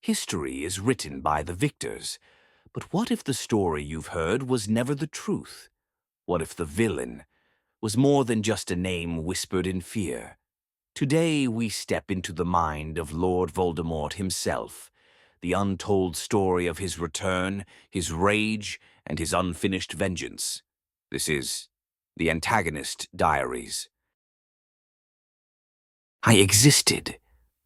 History is written by the victors. But what if the story you've heard was never the truth? What if the villain was more than just a name whispered in fear? Today we step into the mind of Lord Voldemort himself, the untold story of his return, his rage, and his unfinished vengeance. This is the Antagonist Diaries. I existed.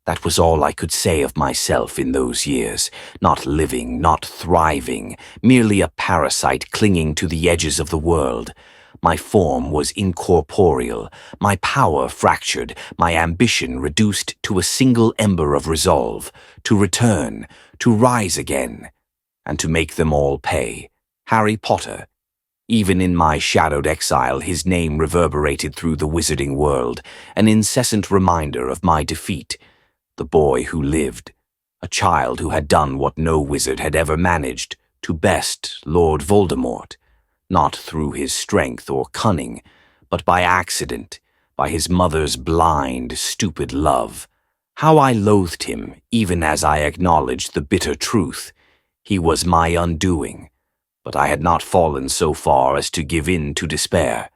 That was all I could say of myself in those years. Not living, not thriving, merely a parasite clinging to the edges of the world. My form was incorporeal, my power fractured, my ambition reduced to a single ember of resolve, to return, to rise again, and to make them all pay. Harry Potter. Even in my shadowed exile, his name reverberated through the wizarding world, an incessant reminder of my defeat. The boy who lived, a child who had done what no wizard had ever managed, to best Lord Voldemort, not through his strength or cunning, but by accident, by his mother's blind, stupid love. How I loathed him, even as I acknowledged the bitter truth. He was my undoing, but I had not fallen so far as to give in to despair.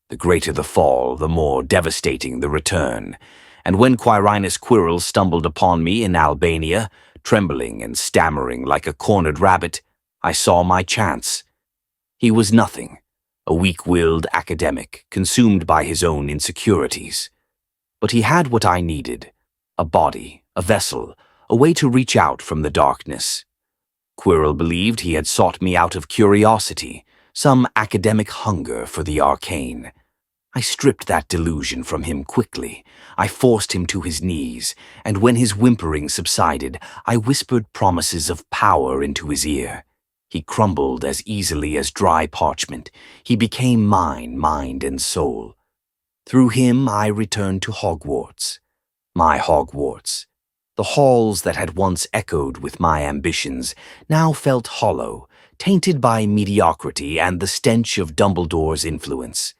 The greater the fall, the more devastating the return. And when Quirrell stumbled upon me in Albania, trembling and stammering like a cornered rabbit, I saw my chance. He was nothing, a weak-willed academic, consumed by his own insecurities. But he had what I needed, a body, a vessel, a way to reach out from the darkness. Quirrell believed he had sought me out of curiosity, some academic hunger for the arcane. I stripped that delusion from him quickly. I forced him to his knees, and when his whimpering subsided, I whispered promises of power into his ear. He crumbled as easily as dry parchment. He became mine, mind and soul. Through him I returned to Hogwarts. My Hogwarts. The halls that had once echoed with my ambitions now felt hollow, tainted by mediocrity and the stench of Dumbledore's influence.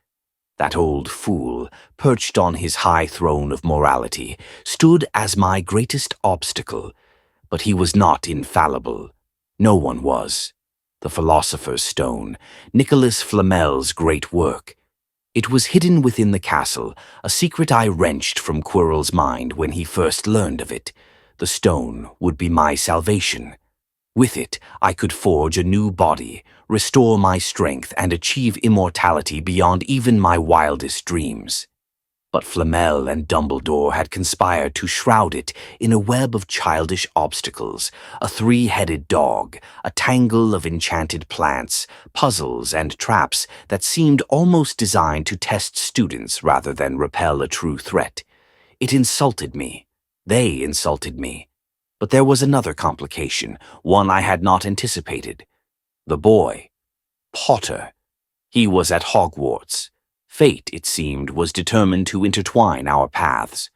That old fool, perched on his high throne of morality, stood as my greatest obstacle. But he was not infallible. No one was. The Philosopher's Stone, Nicholas Flamel's great work. It was hidden within the castle, a secret I wrenched from Quirrell's mind when he first learned of it. The stone would be my salvation. With it, I could forge a new body, restore my strength, and achieve immortality beyond even my wildest dreams. But Flamel and Dumbledore had conspired to shroud it in a web of childish obstacles, a three-headed dog, a tangle of enchanted plants, puzzles and traps that seemed almost designed to test students rather than repel a true threat. It insulted me. They insulted me. But there was another complication, one I had not anticipated. The boy, Potter. He was at Hogwarts. Fate, it seemed, was determined to intertwine our paths.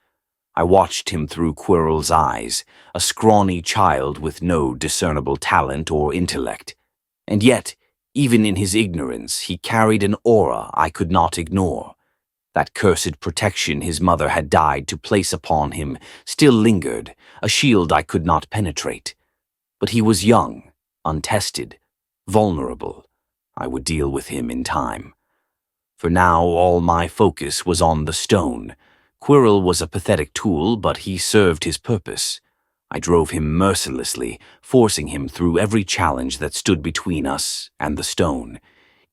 I watched him through Quirrell's eyes, a scrawny child with no discernible talent or intellect. And yet, even in his ignorance, he carried an aura I could not ignore. That cursed protection his mother had died to place upon him still lingered, a shield I could not penetrate. But he was young, untested, vulnerable. I would deal with him in time. For now, all my focus was on the stone. Quirrell was a pathetic tool, but he served his purpose. I drove him mercilessly, forcing him through every challenge that stood between us and the stone.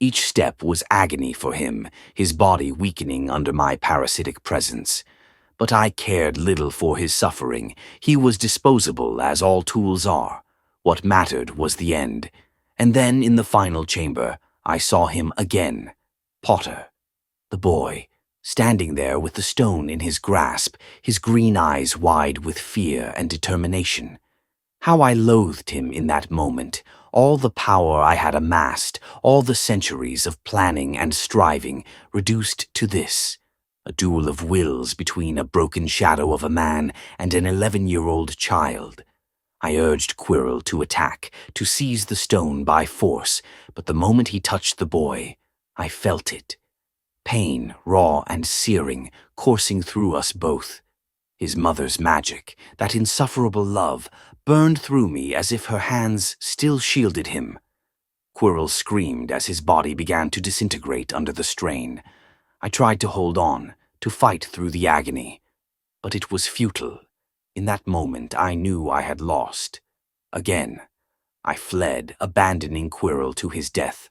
Each step was agony for him, his body weakening under my parasitic presence. But I cared little for his suffering. He was disposable, as all tools are. What mattered was the end. And then, in the final chamber, I saw him again. Potter, the boy, standing there with the stone in his grasp, his green eyes wide with fear and determination. How I loathed him in that moment, all the power I had amassed, all the centuries of planning and striving, reduced to this, a duel of wills between a broken shadow of a man and an 11-year-old child. I urged Quirrell to attack, to seize the stone by force, but the moment he touched the boy, I felt it. Pain, raw and searing, coursing through us both. His mother's magic, that insufferable love, burned through me as if her hands still shielded him. Quirrell screamed as his body began to disintegrate under the strain. I tried to hold on, to fight through the agony. But it was futile. In that moment, I knew I had lost. Again, I fled, abandoning Quirrell to his death.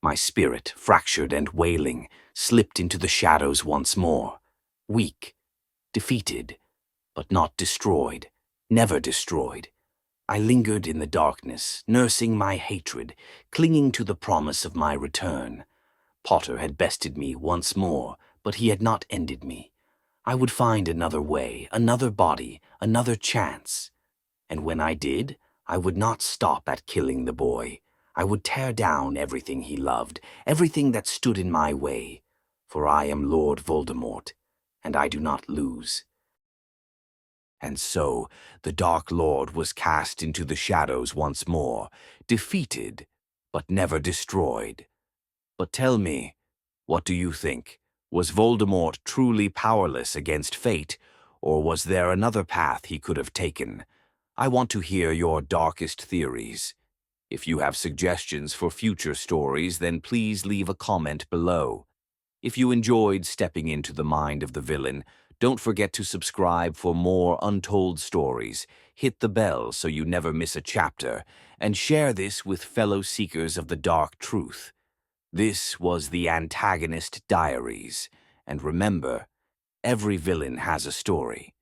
My spirit, fractured and wailing, slipped into the shadows once more. Weak, defeated, but not destroyed, never destroyed. I lingered in the darkness, nursing my hatred, clinging to the promise of my return. Potter had bested me once more, but he had not ended me. I would find another way, another body, another chance. And when I did, I would not stop at killing the boy. I would tear down everything he loved, everything that stood in my way. For I am Lord Voldemort, and I do not lose. And so the Dark Lord was cast into the shadows once more, defeated, but never destroyed. But tell me, what do you think? Was Voldemort truly powerless against fate, or was there another path he could have taken? I want to hear your darkest theories. If you have suggestions for future stories, then please leave a comment below. If you enjoyed stepping into the mind of the villain, don't forget to subscribe for more untold stories, hit the bell so you never miss a chapter, and share this with fellow seekers of the dark truth. This was the Antagonist Diaries, and remember, every villain has a story.